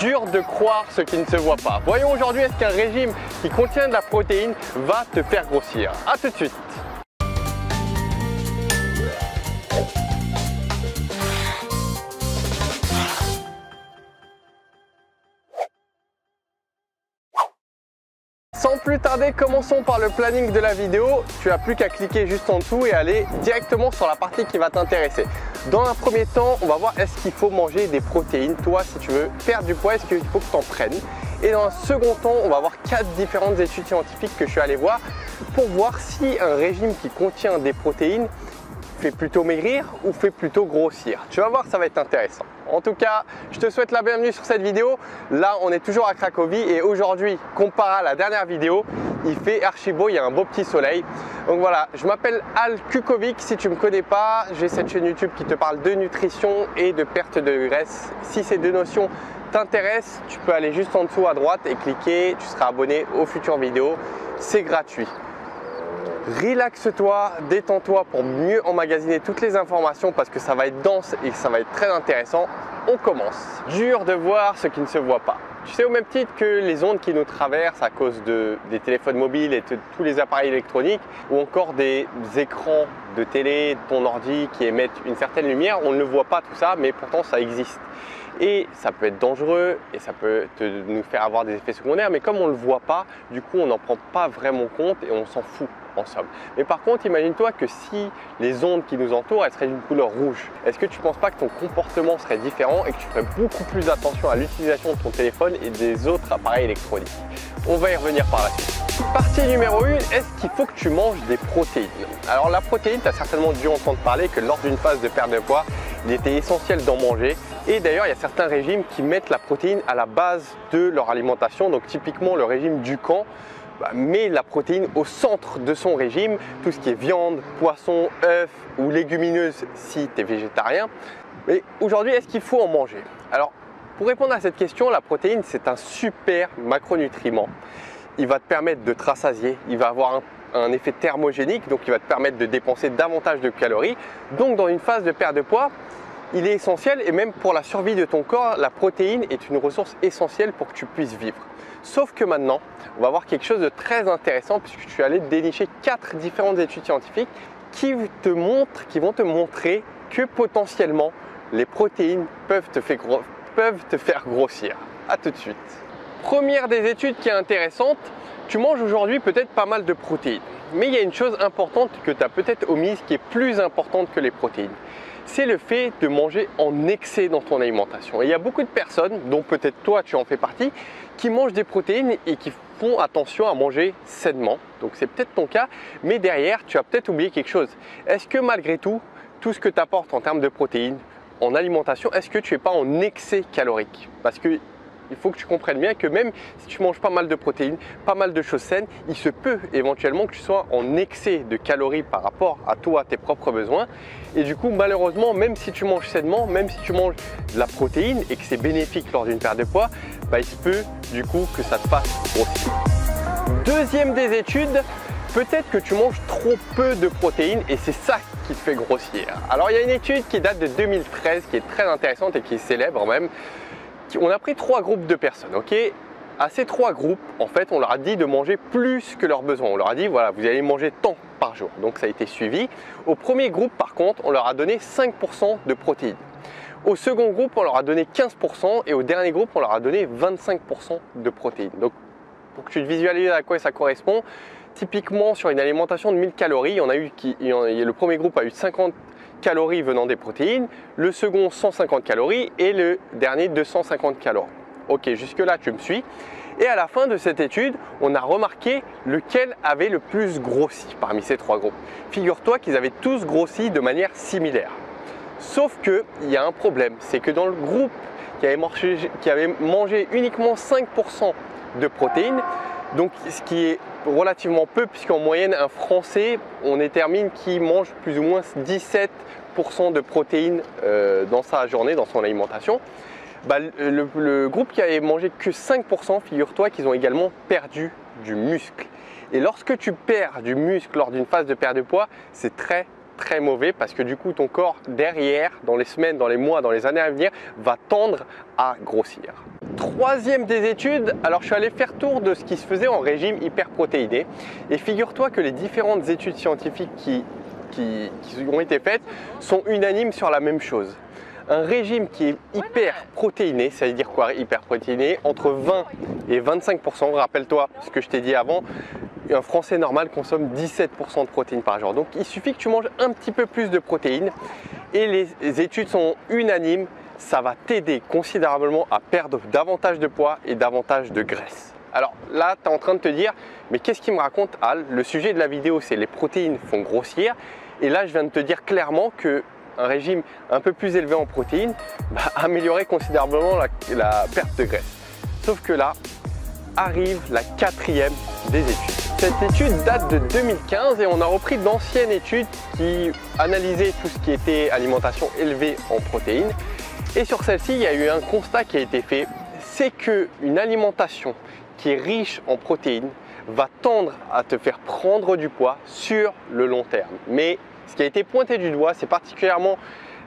Dur de croire ce qui ne se voit pas. Voyons aujourd'hui, est-ce qu'un régime qui contient de la protéine va te faire grossir? A tout de suite. Sans plus tarder, commençons par le planning de la vidéo. Tu n'as plus qu'à cliquer juste en dessous et aller directement sur la partie qui va t'intéresser. Dans un premier temps, on va voir est-ce qu'il faut manger des protéines. Toi, si tu veux perdre du poids, est-ce qu'il faut que tu en prennes? Et dans un second temps, on va voir 4 différentes études scientifiques que je suis allé voir pour voir si un régime qui contient des protéines fait plutôt maigrir ou fait plutôt grossir. Tu vas voir, ça va être intéressant. En tout cas, je te souhaite la bienvenue sur cette vidéo. Là, on est toujours à Cracovie et aujourd'hui, comparé à la dernière vidéo, il fait archi beau, il y a un beau petit soleil. Donc voilà, je m'appelle Al Kukovic. Si tu ne me connais pas, j'ai cette chaîne YouTube qui te parle de nutrition et de perte de graisse. Si ces deux notions t'intéressent, tu peux aller juste en dessous à droite et cliquer. Tu seras abonné aux futures vidéos. C'est gratuit. Relaxe-toi, détends-toi pour mieux emmagasiner toutes les informations parce que ça va être dense et ça va être très intéressant. On commence. Dur de voir ce qui ne se voit pas. Tu sais, au même titre que les ondes qui nous traversent à cause des téléphones mobiles et de tous les appareils électroniques ou encore des écrans de télé, de ton ordi qui émettent une certaine lumière, on ne le voit pas tout ça, mais pourtant ça existe. Et ça peut être dangereux et ça peut nous faire avoir des effets secondaires, mais comme on ne le voit pas, du coup on n'en prend pas vraiment compte et on s'en fout en somme. Mais par contre, imagine-toi que si les ondes qui nous entourent, elles seraient d'une couleur rouge, est-ce que tu ne penses pas que ton comportement serait différent et que tu ferais beaucoup plus attention à l'utilisation de ton téléphone et des autres appareils électroniques? On va y revenir par la suite. Partie numéro 1, est-ce qu'il faut que tu manges des protéines? Alors la protéine, tu as certainement dû entendre parler que lors d'une phase de perte de poids, il était essentiel d'en manger. Et d'ailleurs, il y a certains régimes qui mettent la protéine à la base de leur alimentation. Donc typiquement, le régime Dukan met la protéine au centre de son régime. Tout ce qui est viande, poisson, œufs ou légumineuses si tu es végétarien. Mais aujourd'hui, est-ce qu'il faut en manger? Alors, pour répondre à cette question, la protéine, c'est un super macronutriment. Il va te permettre de te rassasier, il va avoir un effet thermogénique, donc il va te permettre de dépenser davantage de calories. Donc dans une phase de perte de poids, il est essentiel et même pour la survie de ton corps, la protéine est une ressource essentielle pour que tu puisses vivre. Sauf que maintenant, on va voir quelque chose de très intéressant puisque je suis allé dénicher 4 différentes études scientifiques qui vont te montrer que potentiellement les protéines peuvent te faire grossir. A tout de suite. Première des études qui est intéressante, tu manges aujourd'hui peut-être pas mal de protéines. Mais il y a une chose importante que tu as peut-être omise qui est plus importante que les protéines. C'est le fait de manger en excès dans ton alimentation. Et il y a beaucoup de personnes, dont peut-être toi tu en fais partie, qui mangent des protéines et qui font attention à manger sainement. Donc c'est peut-être ton cas, mais derrière tu as peut-être oublié quelque chose. Est-ce que malgré tout ce que tu apportes en termes de protéines, en alimentation, est-ce que tu n'es pas en excès calorique? Parce que il faut que tu comprennes bien que même si tu manges pas mal de protéines, pas mal de choses saines, il se peut éventuellement que tu sois en excès de calories par rapport à toi, à tes propres besoins. Et du coup, malheureusement, même si tu manges sainement, même si tu manges de la protéine et que c'est bénéfique lors d'une perte de poids, il se peut du coup que ça te fasse grossir. Deuxième des études, peut-être que tu manges trop peu de protéines et c'est ça qui te fait grossir. Alors il y a une étude qui date de 2013 qui est très intéressante et qui est célèbre même. On a pris 3 groupes de personnes, ok? À ces 3 groupes, en fait, on leur a dit de manger plus que leurs besoins. On leur a dit, voilà, vous allez manger tant par jour. Donc ça a été suivi. Au premier groupe, par contre, on leur a donné 5% de protéines. Au second groupe, on leur a donné 15% et au dernier groupe, on leur a donné 25% de protéines. Donc, pour que tu te visualises à quoi ça correspond, typiquement sur une alimentation de 1000 calories, le premier groupe a eu 50 calories venant des protéines, le second 150 calories et le dernier 250 calories. Ok, jusque là tu me suis. Et à la fin de cette étude, on a remarqué lequel avait le plus grossi parmi ces 3 groupes. Figure-toi qu'ils avaient tous grossi de manière similaire. Sauf qu'il y a un problème, c'est que dans le groupe qui avait mangé uniquement 5% de protéines, donc ce qui est relativement peu puisqu'en moyenne un Français, on détermine qu'il mange plus ou moins 17% de protéines dans sa journée, dans son alimentation. Le groupe qui avait mangé que 5%, figure-toi qu'ils ont également perdu du muscle. Et lorsque tu perds du muscle lors d'une phase de perte de poids, c'est très très mauvais parce que du coup ton corps derrière, dans les semaines, dans les mois, dans les années à venir, va tendre à grossir. Troisième des études, alors je suis allé faire tour de ce qui se faisait en régime hyperprotéiné et figure-toi que les différentes études scientifiques qui ont été faites sont unanimes sur la même chose. Un régime qui est hyperprotéiné, ça veut dire quoi hyperprotéiné? Entre 20 et 25%, rappelle-toi ce que je t'ai dit avant, un Français normal consomme 17% de protéines par jour. Donc il suffit que tu manges un petit peu plus de protéines et les études sont unanimes, ça va t'aider considérablement à perdre davantage de poids et davantage de graisse. Alors là, tu es en train de te dire, mais qu'est-ce qu'il me raconte Al? Le sujet de la vidéo, c'est les protéines font grossir. Et là, je viens de te dire clairement qu'un régime un peu plus élevé en protéines va améliorer considérablement la perte de graisse. Sauf que là, arrive la quatrième des études. Cette étude date de 2015 et on a repris d'anciennes études qui analysaient tout ce qui était alimentation élevée en protéines. Et sur celle-ci, il y a eu un constat qui a été fait, c'est qu'une alimentation qui est riche en protéines va tendre à te faire prendre du poids sur le long terme. Mais ce qui a été pointé du doigt, c'est particulièrement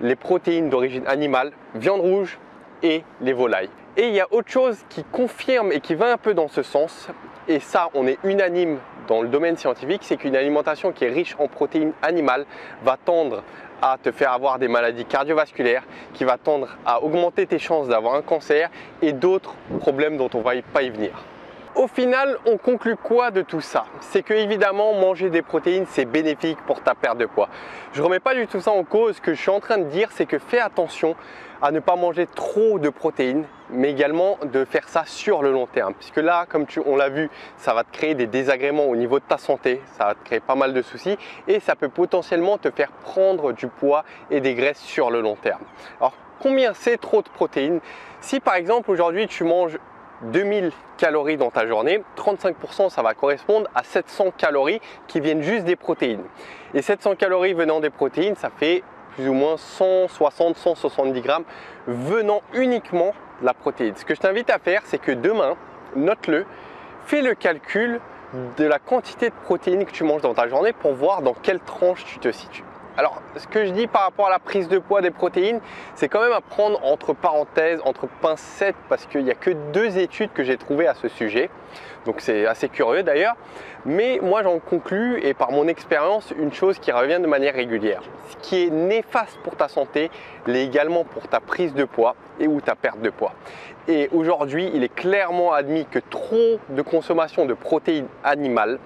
les protéines d'origine animale, viande rouge et les volailles. Et il y a autre chose qui confirme et qui va un peu dans ce sens, et ça on est unanime dans le domaine scientifique, c'est qu'une alimentation qui est riche en protéines animales va tendre à te faire avoir des maladies cardiovasculaires, qui va tendre à augmenter tes chances d'avoir un cancer et d'autres problèmes dont on ne va pas y venir. Au final, on conclut quoi de tout ça? C'est que évidemment, manger des protéines, c'est bénéfique pour ta perte de poids. Je ne remets pas du tout ça en cause. Ce que je suis en train de dire, c'est que fais attention à ne pas manger trop de protéines, mais également de faire ça sur le long terme. Puisque là, comme on l'a vu, ça va te créer des désagréments au niveau de ta santé, ça va te créer pas mal de soucis et ça peut potentiellement te faire prendre du poids et des graisses sur le long terme. Alors, combien c'est trop de protéines? Si par exemple, aujourd'hui, tu manges 2000 calories dans ta journée, 35% ça va correspondre à 700 calories qui viennent juste des protéines. Et 700 calories venant des protéines, ça fait plus ou moins 160-170 grammes venant uniquement de la protéine. Ce que je t'invite à faire, c'est que demain, note-le, fais le calcul de la quantité de protéines que tu manges dans ta journée pour voir dans quelle tranche tu te situes. Alors, ce que je dis par rapport à la prise de poids des protéines, c'est quand même à prendre entre parenthèses, entre pincettes, parce qu'il n'y a que 2 études que j'ai trouvées à ce sujet. Donc c'est assez curieux d'ailleurs. Mais moi j'en conclus, et par mon expérience, une chose qui revient de manière régulière. Ce qui est néfaste pour ta santé, l'est également pour ta prise de poids et ou ta perte de poids. Et aujourd'hui, il est clairement admis que trop de consommation de protéines animales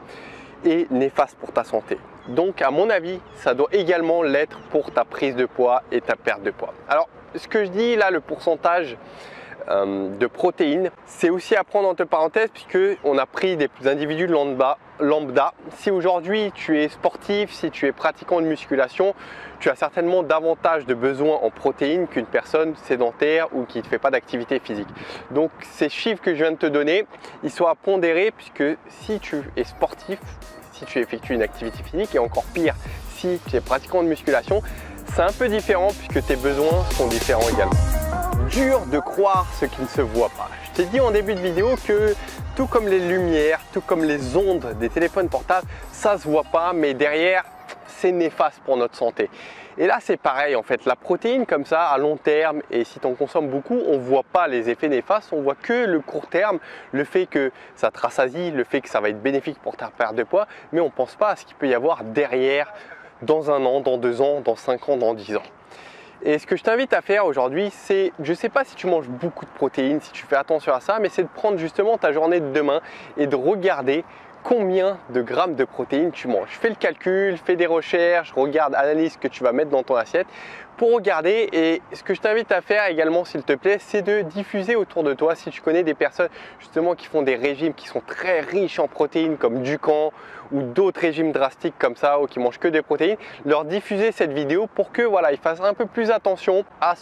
est néfaste pour ta santé. Donc à mon avis, ça doit également l'être pour ta prise de poids et ta perte de poids. Alors ce que je dis là, le pourcentage de protéines, c'est aussi à prendre entre parenthèses puisque on a pris des individus lambda. Si aujourd'hui tu es sportif, si tu es pratiquant de musculation, tu as certainement davantage de besoins en protéines qu'une personne sédentaire ou qui ne fait pas d'activité physique. Donc ces chiffres que je viens de te donner, ils sont à pondérer puisque si tu es sportif, si tu effectues une activité physique et encore pire si tu es pratiquant de musculation, c'est un peu différent puisque tes besoins sont différents également. Dur de croire ce qui ne se voit pas. Je t'ai dit en début de vidéo que tout comme les lumières, tout comme les ondes des téléphones portables, ça ne se voit pas, mais derrière, c'est néfaste pour notre santé. Et là, c'est pareil en fait. La protéine comme ça, à long terme, et si tu en consommes beaucoup, on ne voit pas les effets néfastes, on voit que le court terme, le fait que ça te rassasie, le fait que ça va être bénéfique pour ta perte de poids, mais on ne pense pas à ce qu'il peut y avoir derrière dans 1 an, dans 2 ans, dans 5 ans, dans 10 ans. Et ce que je t'invite à faire aujourd'hui, c'est, je ne sais pas si tu manges beaucoup de protéines, si tu fais attention à ça, mais c'est de prendre justement ta journée de demain et de regarder combien de grammes de protéines tu manges. Fais le calcul, fais des recherches, regarde, analyse ce que tu vas mettre dans ton assiette pour regarder. Et ce que je t'invite à faire également, s'il te plaît, c'est de diffuser autour de toi, si tu connais des personnes justement qui font des régimes qui sont très riches en protéines comme Dukan ou d'autres régimes drastiques comme ça ou qui mangent que des protéines, leur diffuser cette vidéo pour que voilà, ils fassent un peu plus attention à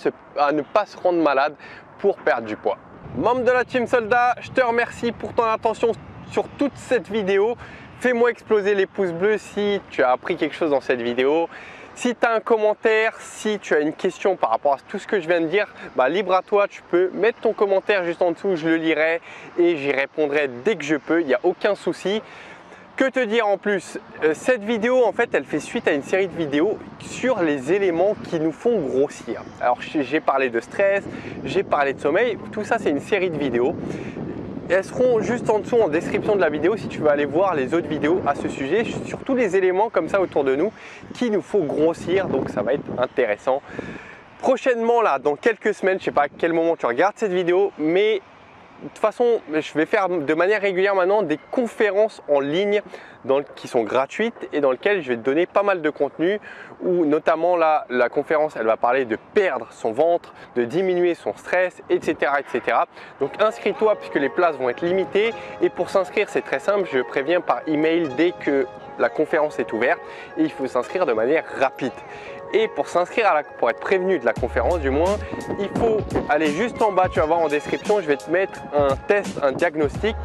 ne pas se rendre malade pour perdre du poids. Membre de la Team Soldat, je te remercie pour ton attention sur toute cette vidéo. Fais-moi exploser les pouces bleus si tu as appris quelque chose dans cette vidéo. Si tu as un commentaire, si tu as une question par rapport à tout ce que je viens de dire, libre à toi, tu peux mettre ton commentaire juste en dessous, je le lirai et j'y répondrai dès que je peux, il n'y a aucun souci. Que te dire en plus? Cette vidéo, en fait, elle fait suite à une série de vidéos sur les éléments qui nous font grossir. Alors, j'ai parlé de stress, j'ai parlé de sommeil, tout ça, c'est une série de vidéos. Elles seront juste en dessous en description de la vidéo si tu veux aller voir les autres vidéos à ce sujet, sur tous les éléments comme ça autour de nous qui nous faut grossir, donc ça va être intéressant. Prochainement, là, dans quelques semaines, je ne sais pas à quel moment tu regardes cette vidéo, mais de toute façon, je vais faire de manière régulière maintenant des conférences en ligne qui sont gratuites et dans lesquelles je vais te donner pas mal de contenu, où notamment là, la conférence, elle va parler de perdre son ventre, de diminuer son stress, etc. etc. Donc inscris-toi puisque les places vont être limitées et pour s'inscrire, c'est très simple, je préviens par email dès que la conférence est ouverte et il faut s'inscrire de manière rapide. Et pour s'inscrire, pour être prévenu de la conférence du moins, il faut aller juste en bas, tu vas voir en description, je vais te mettre un test, un diagnostic.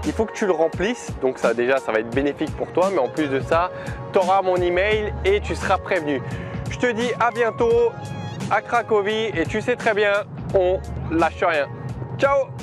Il faut que tu le remplisses, donc ça déjà ça va être bénéfique pour toi, mais en plus de ça, tu auras mon email et tu seras prévenu. Je te dis à bientôt à Cracovie et tu sais très bien, on lâche rien. Ciao!